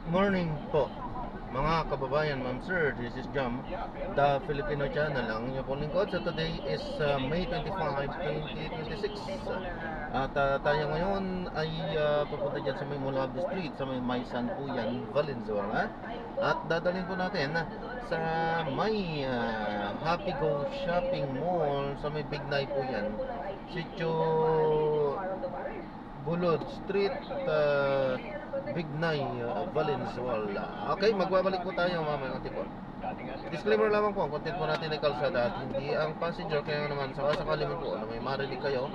Morning po, mga kababayan, ma'am sir, this is Jam, the Filipino channel. Ang inyong pong lingkod. So today is May 25, 2026. At tayo ngayon ay pupunta dyan sa may Mulabi Street, sa may Maysan po yan, Valenzuela. At dadalhin po natin sa may Happy Go Shopping Mall, sa may Big Night po yan, Sitio Bulod Street, Bignay, Valenzuela. Okay, magbabalik po tayo mamaya ng tipo. Disclaimer lamang po, ang content po natin ay kalsada at hindi ang passenger. Kaya naman, sakasakali mo po na may marinig kayo,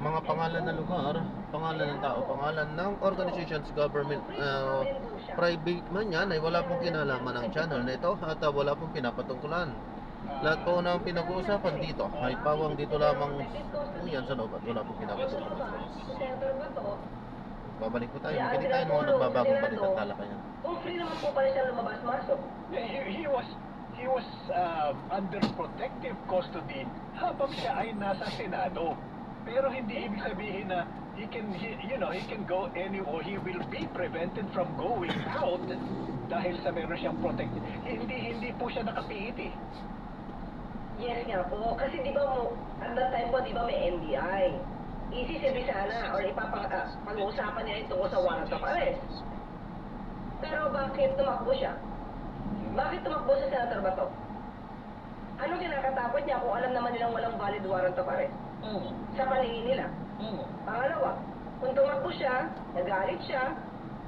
mga pangalan ng lugar, pangalan ng tao, pangalan ng organizations, government, private man yan, ay wala pong kinalaman ng channel na ito at wala pong pinapatungkulan. Lahat po ng pinag-uusapan dito ay pawang dito lamang po yan sa loob at wala pong pinapatungkulan. Babalik po tayo. Makinig tayo ng mga nagbabagong balik at talakayan. Kung free naman po pala siya lumabas-masok. He was under protective custody habang siya ay nasa Senado. Pero hindi ibig sabihin na he can go or he will be prevented from going out dahil sa meron siyang protected. Hindi po siya nakapiit eh. Yes nga po. Kasi di ba at that time po, di ba may NBI? Isisilbi sana or pag-uusapan niya ito sa warrant of arrest. Pero bakit tumakbo siya? Bakit tumakbo sa Senator Bato? Ano kinakatakot niya kung alam naman nilang walang valid warrant of arrest? Sa paningin nila. Pangalawa, kung tumakbo siya, nagalit siya,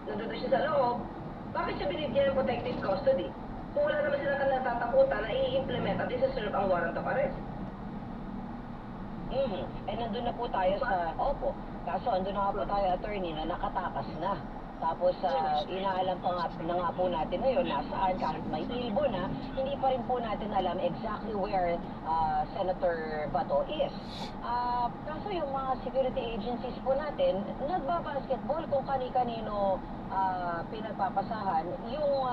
nandun siya sa loob, bakit siya binigyan ng protective custody? Kung wala naman sila natatakutan na i-implement at isa-serve ang warrant of arrest. Eh, nandun na po tayo sa, opo, kaso andun na nga po tayo, attorney, na nakatakas na. Tapos, inaalam pa nga po natin ngayon, nasaan, kahit may ilbo na, hindi pa rin po natin alam exactly where Senator Bato is. Kaso yung mga security agencies po natin, nagbabasketball kung kani-kanino pinagpapasahan, yung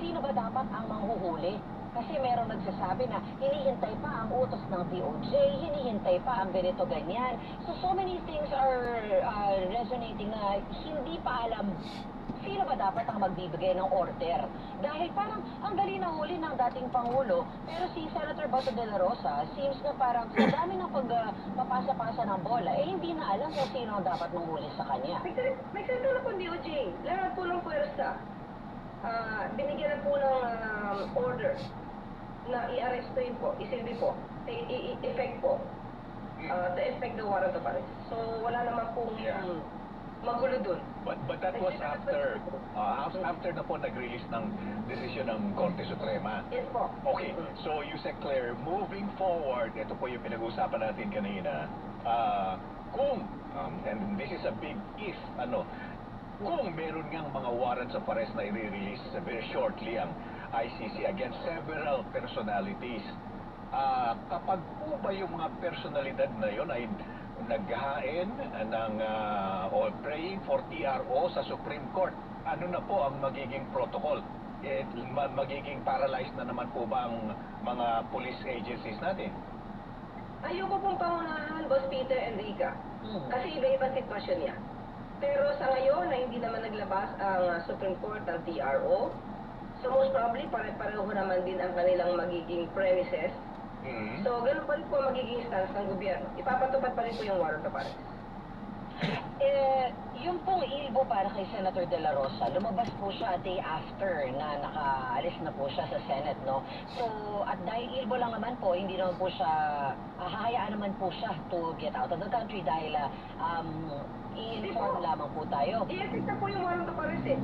sino ba dapat ang manghuhuli? Kasi meron nagsasabi na hinihintay pa ang utos ng DOJ, hinihintay pa ang ganito ganyan. So many things are resonating na hindi pa alam sino ba dapat ang magbibigay ng order. Dahil parang ang dali na huli ng dating Pangulo, pero si Senator Bato de la Rosa seems na parang sa dami ng pagpapasa-pasa ng bola, eh hindi na alam kung sino ang dapat manghuli sa kanya. May salita na po DOJ. Lahat po ng pwersa. Binigyan na po ng order na i-arrestuin po, isilbi po, i-effect po, to effect the warrant of arrest. So, wala naman pong magulo dun. But that was after na po nag-release ng desisyon ng Korte Suprema. Yes po. Okay, so you said, Claire, moving forward, ito po yung pinag-uusapan natin kanina, kung, and this is a big if, kung meron ngang mga warrants of arrest na i-release very shortly ang ICC against several personalities, kapag po ba yung mga personalidad na yon ay naghahain ng or praying for TRO sa Supreme Court, ano na po ang magiging protocol? Magiging paralyzed na naman po ba ang mga police agencies natin? Ayoko pong pangunahan, Boss Peter and Rica. Kasi iba-iba sitwasyon niya. Pero sa ngayon na hindi naman naglabas ang Supreme Court ng TRO, so most probably pare-pareho naman din ang kanilang magiging premises. So ganun pa rin po magiging stance ng gobyerno. Ipapatupad pa rin po yung warrant of arrest. Yung pong ilbo para kay Senator de la Rosa, lumabas po siya a day after na nakaalis na po siya sa Senate, no? So, at dahil ilbo lang naman po, hindi naman po siya, hahayaan naman po siya to get out of the country dahil i-inform lamang po tayo. I-effect na po yung warrant of arrest eh.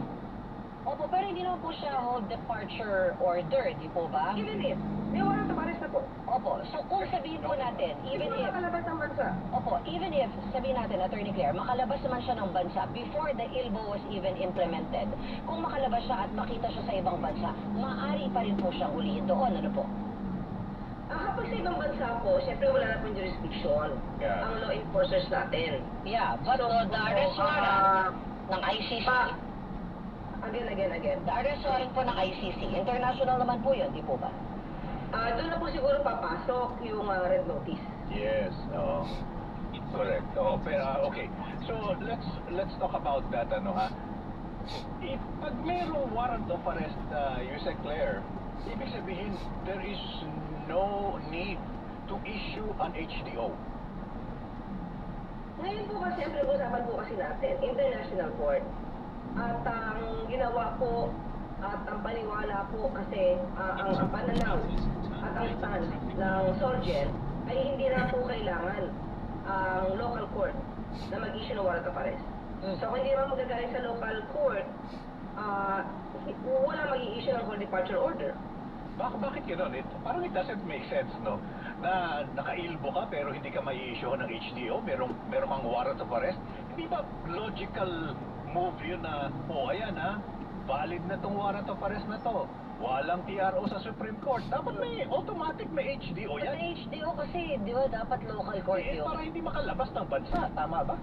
Opo, pero hindi naman po siya hold departure order, di po ba? Even if, may warrant of arrest na po. Opo, so kung sabihin po natin, even Hindi if, po nakalabas ang bansa. opo, even if, sabihin natin, Attorney Claire, makalabas naman siya ng bansa before the ILBO was even implemented, kung makalabas siya at makita siya sa ibang bansa, maaari pa rin po siyang ulihin doon, ano po? Kapag sa ibang bansa po, syempre wala na pong jurisdiction ang law enforcers natin. Yeah, but So, the arrest warrant ng ICC, Again. the arrest warrant po ng ICC, international naman po yun, di po ba? Doon na po siguro papasok yung red notice. Yes, correct. Pero okay. So let's talk about that, Pag mayroong warrant of arrest, Yusek Claire, ibig sabihin, there is no need to issue an HDO. Ngayon po kasi, ang pinag-usapan po kasi natin, international court. At ang ginawa po, at ang paniwala po kasi, ang pananaw at ang stand ng Solgen ay hindi na po kailangan ang local court na mag-issue ng warrant of arrest. So kung hindi naman magagaling sa local court, wala mag-i-issue ng whole departure order. Bakit gano'n? Parang it doesn't make sense, no? Na nakailbo ka pero hindi ka mai-issue ng HDO, merong kang warrant of arrest. Hindi ba logical move yun na, ayan valid na tong warrant of arrest na to. Walang TRO sa Supreme Court. Dapat may automatic may HDO yan. Sa HDO kasi, di ba, dapat local court yun. Para hindi makalabas ng bansa. Tama ba?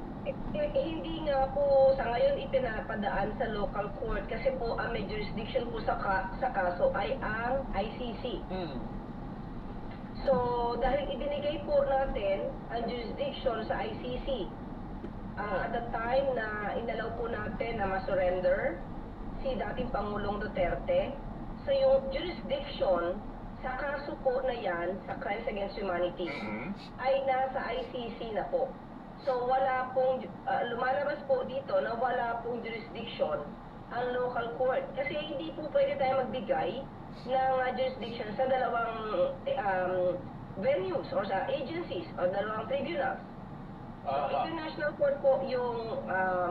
Hindi nga po sa ngayon ipinapadaan sa local court kasi po ang may jurisdiction po sa kaso ay ang ICC. So, dahil ibinigay po natin ang jurisdiction sa ICC, at the time na inalaw po natin na ma-surrender si dating Pangulong Duterte, so yung jurisdiction sa kaso po na yan, sa Crimes Against Humanity, ay nasa ICC na po. So wala pong, lumalabas po dito na wala pong jurisdiction ang local court. Kasi hindi po pwede tayo magbigay ng jurisdiction sa dalawang venues or sa agencies o dalawang tribunals. So, international court po yung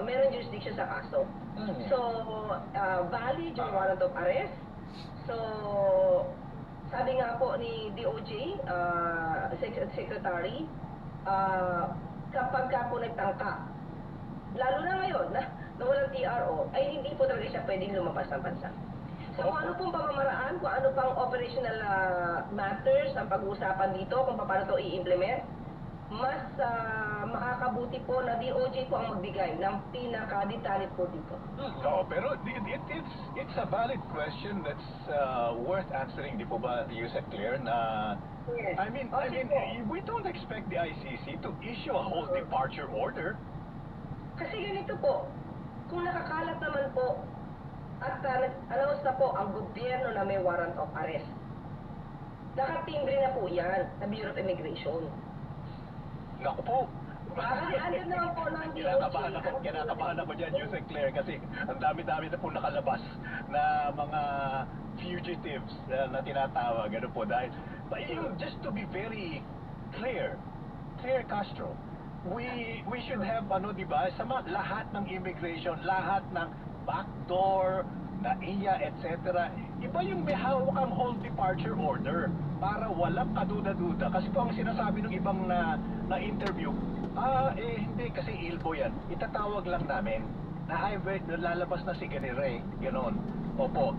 meron jurisdiction sa kaso. So, valid yung warrant of arrest. So, sabi nga po ni DOJ, Secretary, kapag ka po nagtangka, lalo na ngayon na walang TRO, ay hindi po talaga siya pwedeng lumabas ng bansa. So, kung ano pong pamamaraan, kung ano pang operational matters ang pag-uusapan dito, kung paano ito i-implement, mas makakabuti po na DOJ po ang magbigay ng pinaka-detalye po dito. No, pero it's a valid question that's worth answering, di po ba, Yusek Claire, na Yes. I mean, we don't expect the ICC to issue a whole departure order. Kasi ganito po, kung nakakalat naman po at nag-announce na po ang gobyerno na may warrant of arrest, nakatimbre na po yan sa Bureau of Immigration. Naku po. Andun naman po ng DOJ. Kinakabahan ako dyan, Yusek Claire, kasi ang dami-dami na po nakalabas na mga fugitives na tinatawag, ano po, dahil, just to be very clear, Castro, we should have, di ba, sa lahat ng immigration, lahat ng backdoor, NAIA, etc. Iba yung may hawak ang whole departure order para walang kaduda-duda. Kasi po ang sinasabi ng ibang na interview, hindi kasi ilbo yan. Itatawag lang namin na highway, lalabas na si Ganire, gano'n. Opo.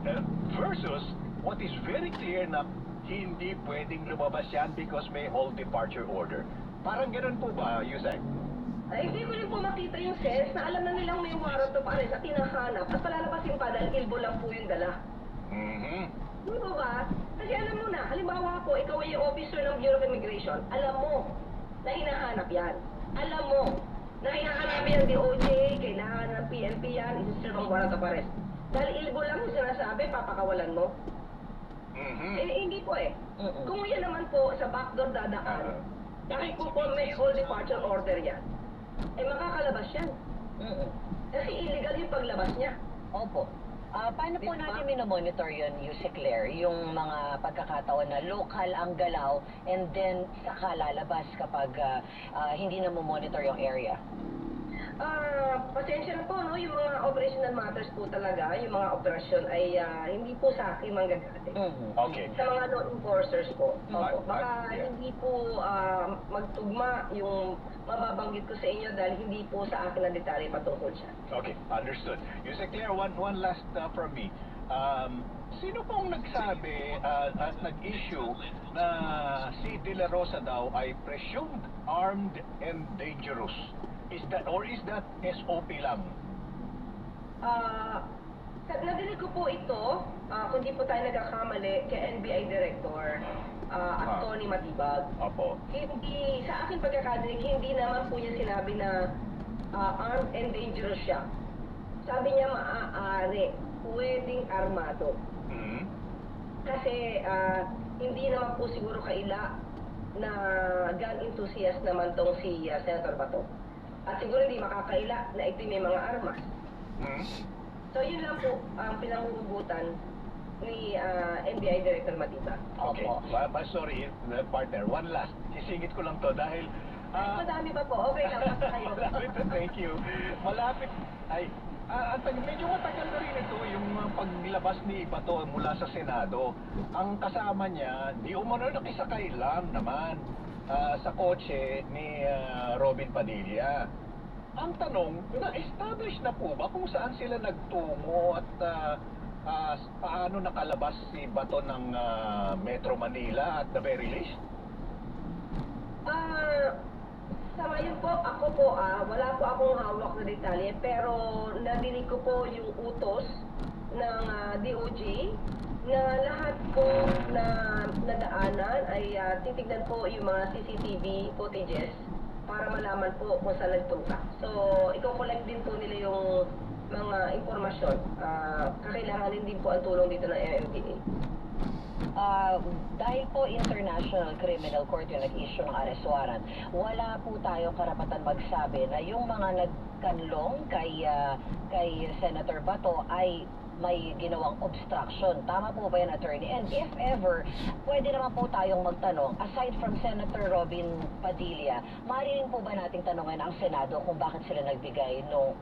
Versus, what is very clear na hindi pwedeng lumabas yan because may whole departure order. Parang gano'n po ba, Yusek? Ay, hindi ko rin po makita yung sense na alam na nilang may warrant of arrest at tinahanap at palalabasin pa dahil ilbo lang po yung dala. Di ba ba? Kasi alam mo na, halimbawa po, ikaw ay officer ng Bureau of Immigration, alam mo na hinahanap yan. Alam mo na hinahanap yan DOJ, kailangan ng PNP yan, isi-serve ang warrant of arrest. Dahil ilbo lang yung sinasabi, papakawalan mo. Hindi po eh. Kung yan naman po sa backdoor dadaan, dahil po may whole departure order yan, makakalabas yan. Kasi illegal yung paglabas niya. Opo. Paano po natin minomonitor yun, Yusek Claire, yung mga pagkakataon na local ang galaw and then saka lalabas kapag hindi na monitor yung area? Pasensya na po, no? Yung mga operational matters po talaga, yung mga operasyon ay hindi po sa akin manggagaling. Okay. Sa mga law enforcers po. Opo. Baka Yeah. hindi po magtugma yung mababanggit ko sa inyo dahil hindi po sa akin ang detalye patungkol siya. Okay, understood. Yusek Claire, one last from me. Sino pong nagsabi at nag-issue na si De La Rosa daw ay presumed armed and dangerous? Is that SOP lang? Nadinig ko po ito, kung di po tayo nagkakamali, kay NBI Director at Tony Matibag. Opo. Hindi, sa akin pagkakadinig, hindi naman po niya sinabi na armed and dangerous siya. Sabi niya may-ari pwedeng armado. Hmm? Kasi hindi naman po siguro kaila na gun enthusiast naman tong si Senator Bato. At siguro hindi makakaila na ito may mga armas. Hmm? So yun lang po ang pinanghuhugutan ni NBI Director Matiba. Okay. Opo. Sorry, partner. One last. Isingit ko lang to dahil... Madami pa po. Okay lang. Basta kayo. Malapit na, thank you. Malapit, ay, medyo matagal na rin ito yung paglabas ni Bato mula sa Senado. Ang kasama niya, di umano nakisakay lang naman sa kotse ni Robin Padilla. Ang tanong, na-establish na po ba kung saan sila nagtungo at paano nakalabas si Bato ng Metro Manila at the very least? Sa ngayon po, ako po, wala po akong hawak na detalye, pero nadinig ko po yung utos ng DOJ na lahat po na nadaanan ay titignan po yung mga CCTV footages para malaman po kung saan nagtungka. So, i-collect din po nila yung mga impormasyon. Kakailanganin din po ang tulong dito ng MMDA. Dahil po International Criminal Court yung nag-issue ng arrest warrant, wala po tayong karapatan magsabi na yung mga nagkanlong kay Senator Bato ay may ginawang obstruction. Tama po ba yan, attorney? And if ever, pwede naman po tayong magtanong, aside from Senator Robin Padilla, maaari rin po ba nating tanongin ang Senado kung bakit sila nagbigay nung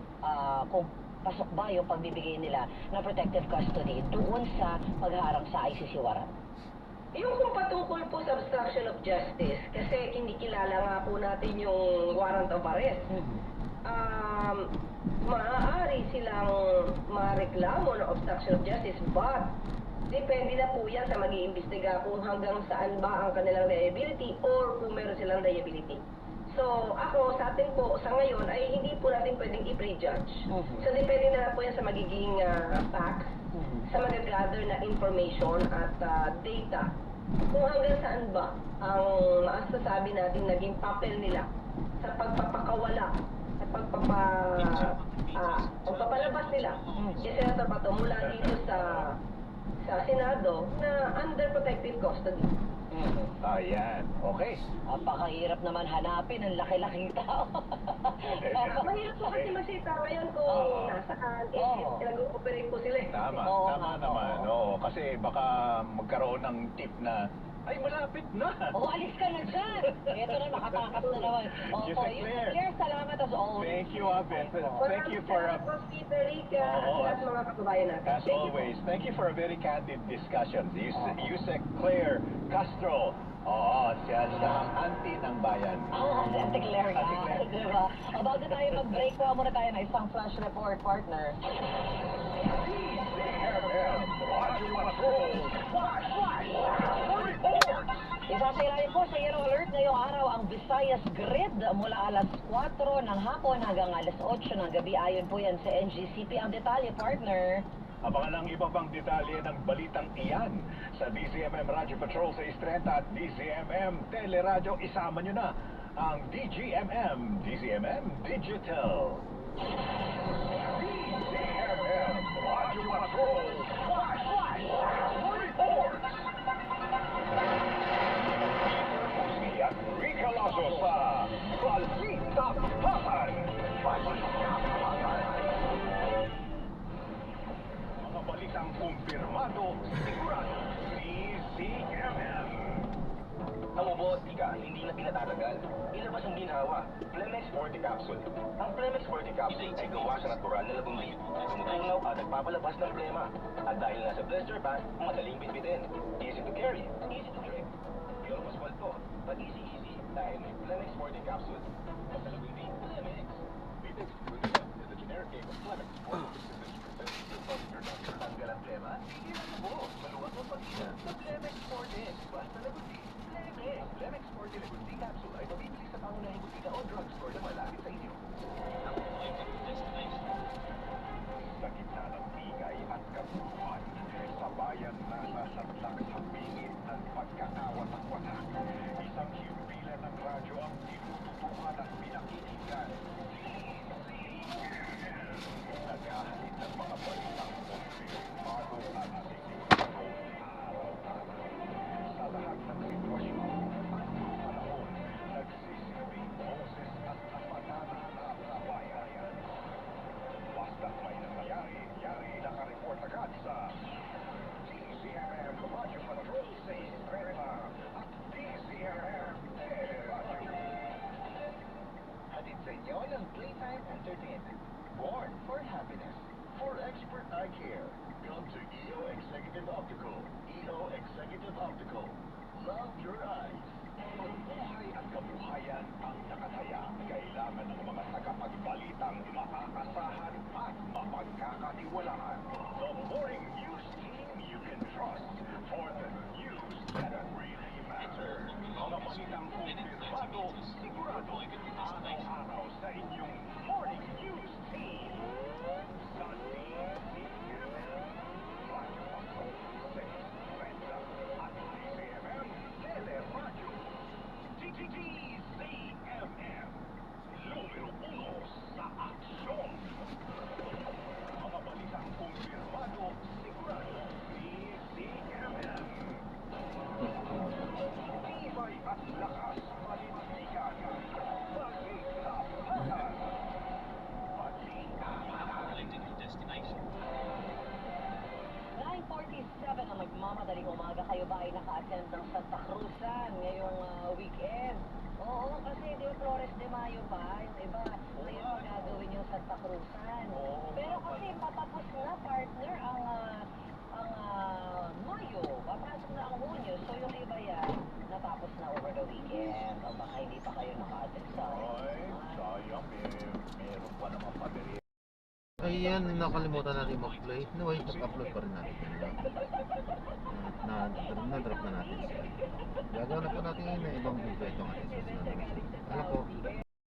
kung pasok ba yung pagbibigay nila ng protective custody doon sa pagharang sa ICC warrant? Yung kung patungkol po sa obstruction of justice, kasi hindi kilala nga po natin yung warrant of arrest. Maaari silang mareklamo ng obstruction of justice, but depende na po yan sa mag-iimbestiga kung hanggang saan ba ang kanilang liability or kung meron silang liability. So, ako, sa atin po, sa ngayon, ay hindi po natin pwedeng i-prejudge. So, depende na lang po yan sa magiging facts, sa mag-gather na information at data. Kung hanggang saan ba ang masasabi natin naging papel nila sa pagpapakawala, sa pagpapalabas nila kay Senator Bato mula dito sa Senado na under protective custody. Ayan, okay. Napakahirap naman hanapin ang laki-laking tao. Mahirap po kasi masita ngayon kung Oo. nasaan, Oo. nag-ooperate po sila. Tama, Oo, tama oo. naman. Oo, kasi baka magkaroon ng tip na, ay malapit na. Alis ka na dyan! Ito na, makatakas na naman. Yes, Opo, Claire. Claire, salamat as always. Thank you, Abet. Thank you for, Peter Rica, at Oo. lahat ng mga kababayan natin. as always, thank you for a very candid discussion. Yusek Claire Castro. Oo, siya ang auntie ng bayan. Si Ate Claire nga. Ate Claire. Diba? Bago tayo mag-break, kuha muna tayo ng isang flash report, partner. Isasirain po sa Yellow Alert ngayong araw ang Visayas Grid mula alas 4 ng hapon hanggang alas 8 ng gabi. Ayon po yan sa NGCP. Ang detalye, partner. Abangan ang iba pang detalye ng balitang iyan sa DZMM Radio Patrol sa Istrenta at DZMM Teleradyo. Isama nyo na ang DGMM, DZMM Digital. DZMM Radio Patrol. Report! At Rica Lazo sa Balita Pasan. Mga balitang kumpirmado, sigurado, DZMM. Namubo, ika, hindi na pinatatagal. Ilabas ang ginhawa. Plemex Forte Capsule. Ang Plemex Forte Capsule ay gawa sa natural na labong-lit. Tumutunaw at nagpapalabas ng plema. At dahil nasa blister pack, madaling bitbitin. Easy to carry, easy to drink. Pure maswal to, but easy dahil may Plemex Forte Capsule. Sa labong-lit, Plemex. Pitex is the generic name of Plemex Forte. Tanggal ang plema, hindi na mo. Maluwag ang pagkina sa Plemex Forte. Basta lagundi, Plemex. Ang Plemex Forte Lagundi Capsule ay mabibili sa pangunahing butika o drugstore na malapit sa inyo. Sa gitna ng tigay at kabuuan, sa bayan na nasadlak sa bingit ng pagkakawa at wasak, isang himpilan ng radyo ang tinututukan at pinakikinggan. care. Come to EO Executive Optical. EO Executive Optical. Love your eyes. Pagbuhay at kabuhayan ang nakataya. Kailangan ng mga tagapagbalitang maaasahan at mapagkakatiwalaan. The morning news team you can trust for the news that really matter. Mga balitang kumpirmado, sigurado, araw-araw sa inyong morning news team. Sa DCMM, Radyo Patrol, 6.30 at DCMM, Teleradyo. DCMM, numero 1 sa aksyon. Mga balitang kumpirmado, sigurado, DCMM. Tibay at lakas, panindigan, balik-lapatan. Selected your destination. 9:47 na magmamadaling umaga, kayo ba ay naka-attend ng Santa Cruzan ngayong weekend? Oo, kasi di ba Flores de Mayo pa, yung iba, ngayon pa gagawin yung Santa Cruzan. Pero kasi patapos na, partner, ang Mayo, papasok na ang Hunyo, so yung iba yan, natapos na over the weekend. O baka hindi pa kayo naka-attend sa Ay, sayang, meron pa naman pamilya. Ayan, nakalimutan natin mag-play. Anyway, upload pa rin natin yan. Na-drop na natin siya. Gagawin na po natin yun eh.